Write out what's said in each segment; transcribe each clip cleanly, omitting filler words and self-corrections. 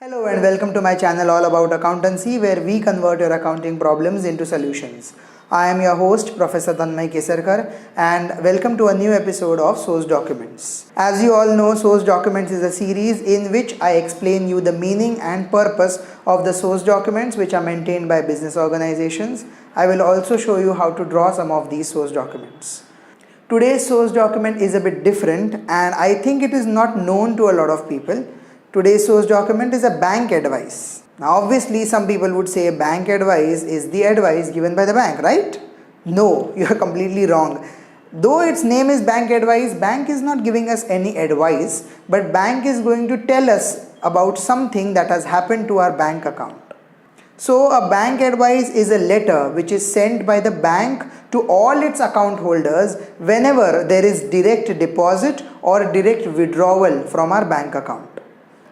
Hello and welcome to my channel all about accountancy, where we convert your accounting problems into solutions. I am your host Professor Tanmaypvttutor and welcome to a new episode of Source Documents. As you all know, Source Documents is a series in which I explain you the meaning and purpose of the source documents which are maintained by business organizations. I will also show you how to draw some of these source documents. Today's source document is a bit different and I think it is not known to a lot of people. Today's source document is a bank advice. Now obviously some people would say bank advice is the advice given by the bank, right? No, you are completely wrong. Though its name is bank advice, bank is not giving us any advice, but bank is going to tell us about something that has happened to our bank account. So a bank advice is a letter which is sent by the bank to all its account holders whenever there is direct deposit or direct withdrawal from our bank account.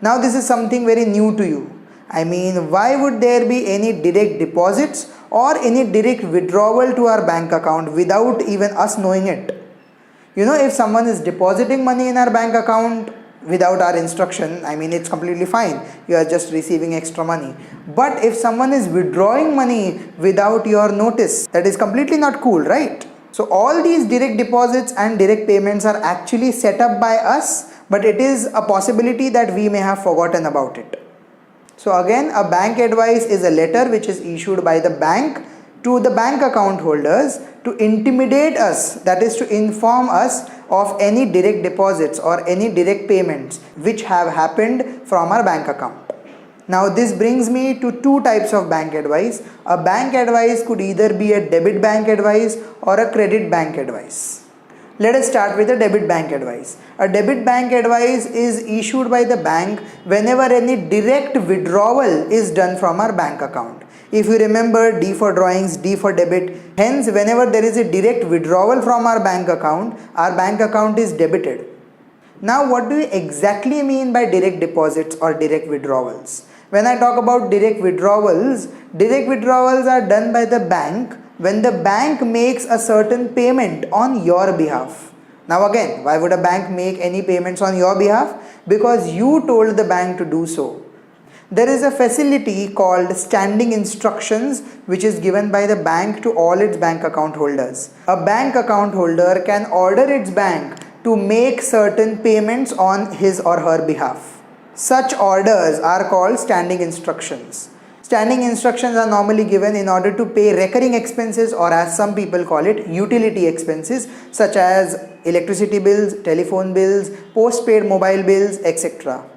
Now this is something very new to you. I mean, why would there be any direct deposits or any direct withdrawal to our bank account without even us knowing it? You know, if someone is depositing money in our bank account without our instruction, I mean, it's completely fine. You are just receiving extra money. But if someone is withdrawing money without your notice, that is completely not cool, right? So all these direct deposits and direct payments are actually set up by us, but it is a possibility that we may have forgotten about it. So again, a bank advice is a letter which is issued by the bank to the bank account holders to intimidate us, that is to inform us of any direct deposits or any direct payments which have happened from our bank account. Now this brings me to two types of bank advice. A bank advice could either be a debit bank advice or a credit bank advice. Let us start with a debit bank advice. A debit bank advice is issued by the bank whenever any direct withdrawal is done from our bank account. If you remember, D for drawings, D for debit. Hence, whenever there is a direct withdrawal from our bank account is debited. Now, what do you exactly mean by direct deposits or direct withdrawals? When I talk about direct withdrawals are done by the bank when the bank makes a certain payment on your behalf. Now again, why would a bank make any payments on your behalf? Because you told the bank to do so. There is a facility called standing instructions which is given by the bank to all its bank account holders. A bank account holder can order its bank to make certain payments on his or her behalf. Such orders are called standing instructions. Standing instructions are normally given in order to pay recurring expenses, or as some people call it, utility expenses such as electricity bills, telephone bills, postpaid mobile bills, etc.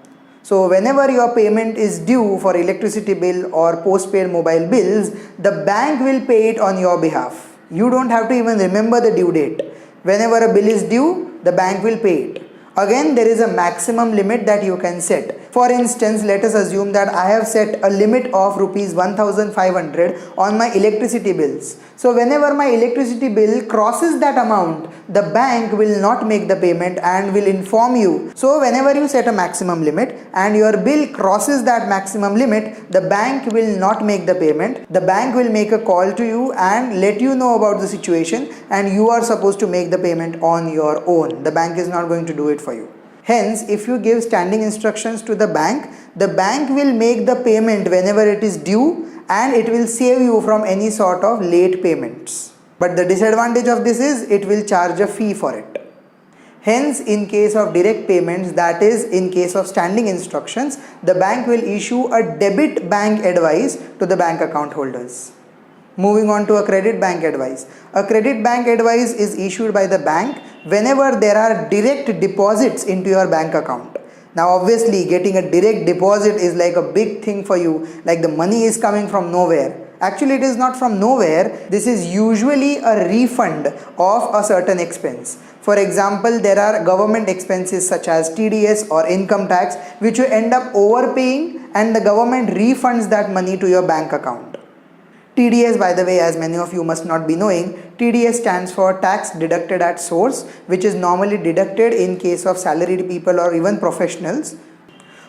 So whenever your payment is due for electricity bill or postpaid mobile bills, the bank will pay it on your behalf. You don't have to even remember the due date. Whenever a bill is due, the bank will pay it. Again, there is a maximum limit that you can set. For instance, let us assume that I have set a limit of rupees 1500 on my electricity bills. So whenever my electricity bill crosses that amount, the bank will not make the payment and will inform you. So whenever you set a maximum limit and your bill crosses that maximum limit, the bank will not make the payment. The bank will make a call to you and let you know about the situation, and you are supposed to make the payment on your own. The bank is not going to do it for you. Hence, if you give standing instructions to the bank will make the payment whenever it is due, and it will save you from any sort of late payments. But the disadvantage of this is it will charge a fee for it. Hence, in case of direct payments, that is in case of standing instructions, the bank will issue a debit bank advice to the bank account holders. Moving on to a credit bank advice. A credit bank advice is issued by the bank whenever there are direct deposits into your bank account. Now obviously getting a direct deposit is like a big thing for you, like the money is coming from nowhere. Actually, it is not from nowhere. This is usually a refund of a certain expense. For example, there are government expenses such as TDS or income tax which you end up overpaying, and the government refunds that money to your bank account. TDS, by the way, as many of you must not be knowing, TDS stands for tax deducted at source, which is normally deducted in case of salaried people or even professionals.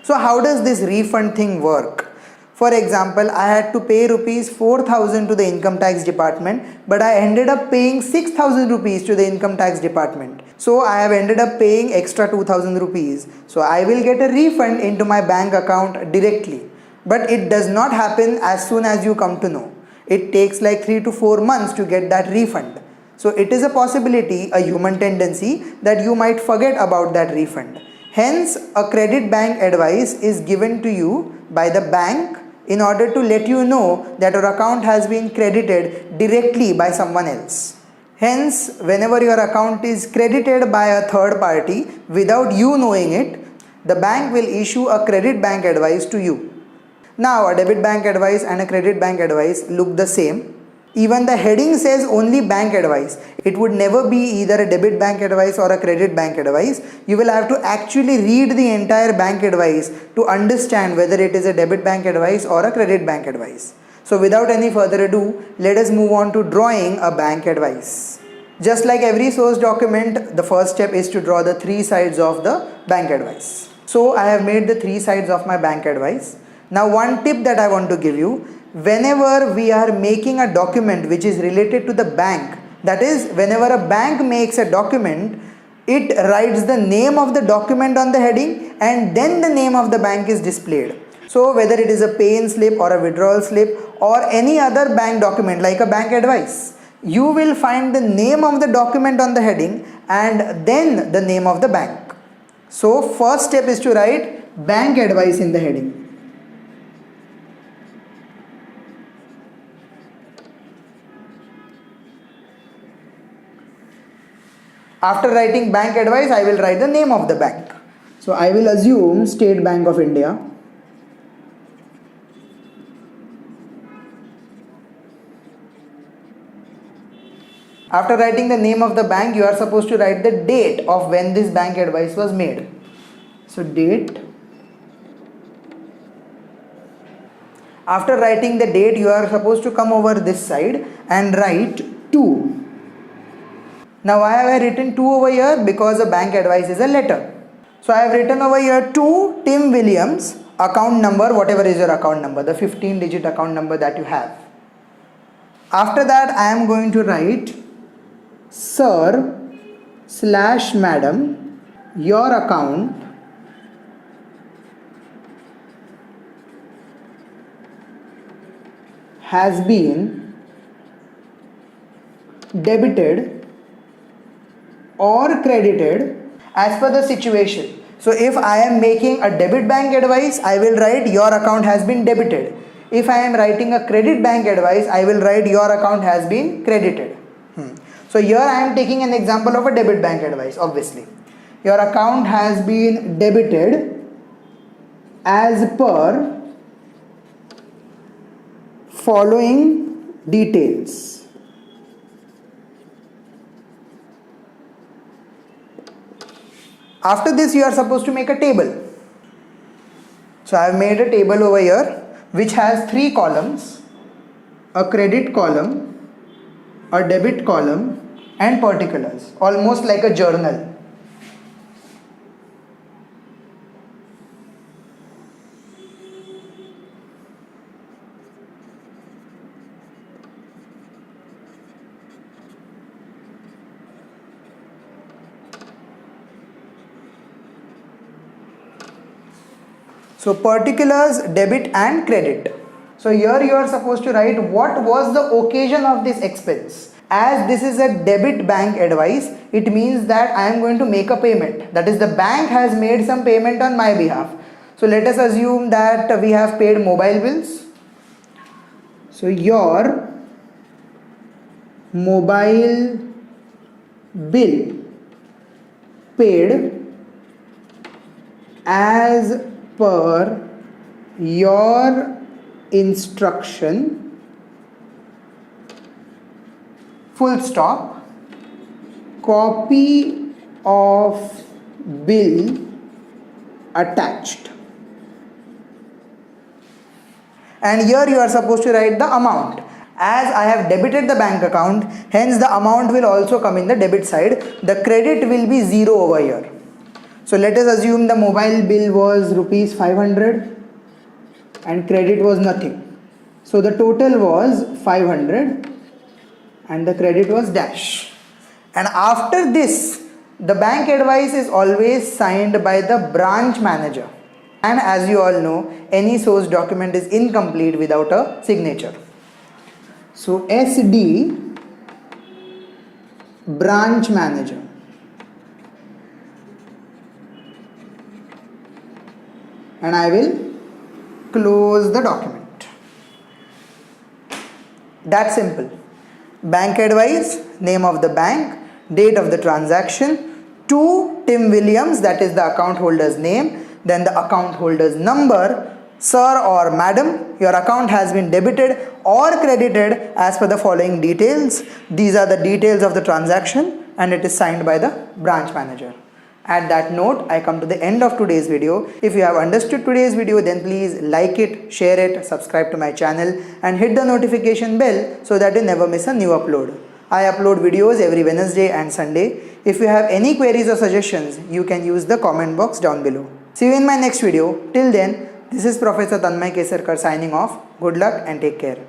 So how does this refund thing work? For example, I had to pay rupees 4,000 to the income tax department, but I ended up paying 6,000 rupees to the income tax department. So I have ended up paying extra 2,000 rupees. So I will get a refund into my bank account directly. But it does not happen as soon as you come to know. It takes like 3 to 4 months to get that refund. So it is a possibility, a human tendency, that you might forget about that refund. Hence, a credit bank advice is given to you by the bank in order to let you know that your account has been credited directly by someone else. Hence, whenever your account is credited by a third party without you knowing it, the bank will issue a credit bank advice to you. Now, a debit bank advice and a credit bank advice look the same. Even the heading says only bank advice. It would never be either a debit bank advice or a credit bank advice. You will have to actually read the entire bank advice to understand whether it is a debit bank advice or a credit bank advice. So without any further ado, let us move on to drawing a bank advice. Just like every source document, the first step is to draw the 3 sides of the bank advice. So I have made the 3 sides of my bank advice. Now one tip that I want to give you: whenever we are making a document which is related to the bank, that is, whenever a bank makes a document, it writes the name of the document on the heading and then the name of the bank is displayed. So whether it is a pay-in slip or a withdrawal slip or any other bank document like a bank advice, you will find the name of the document on the heading and then the name of the bank. So first step is to write bank advice in the heading. After writing bank advice, I will write the name of the bank. So I will assume State Bank of India. After writing the name of the bank, you are supposed to write the date of when this bank advice was made. So date. After writing the date, you are supposed to come over this side and write to. Now why have I written 2 over here? Because a bank advice is a letter. So I have written over here to Tim Williams, account number, whatever is your account number, the 15-digit account number that you have. After that, I am going to write Sir/Madam, your account has been debited or credited as per the situation. So if I am making a debit bank advice, I will write your account has been debited. If I am writing a credit bank advice, I will write your account has been credited. So here I am taking an example of a debit bank advice, obviously. Your account has been debited as per following details. After this, you are supposed to make a table. So I have made a table over here which has 3 columns: a credit column, a debit column, and particulars, almost like a journal. So particulars, debit and credit. So here you are supposed to write what was the occasion of this expense. As this is a debit bank advice, it means that I am going to make a payment. That is, the bank has made some payment on my behalf. So let us assume that we have paid mobile bills. So your mobile bill paid as per your instruction, full stop, copy of bill attached. And here you are supposed to write the amount. As I have debited the bank account, hence the amount will also come in the debit side. The credit will be 0 over here. So let us assume the mobile bill was rupees 500. and credit was nothing. So the total was 500 and the credit was dash. And after this, the bank advice is always signed by the branch manager. And as you all know, any source document is incomplete without a signature. So SD, branch manager. And I will close the document. That's simple. Bank advice, name of the bank, date of the transaction, to Tim Williams, that is the account holder's name, then the account holder's number, sir or madam, your account has been debited or credited as per the following details. These are the details of the transaction and it is signed by the branch manager. At that note, I come to the end of today's video. If you have understood today's video, then please like it, share it, subscribe to my channel and hit the notification bell so that you never miss a new upload. I upload videos every Wednesday and Sunday. If you have any queries or suggestions, you can use the comment box down below. See you in my next video. Till then, this is Professor Tanmay Kesarkar signing off. Good luck and take care.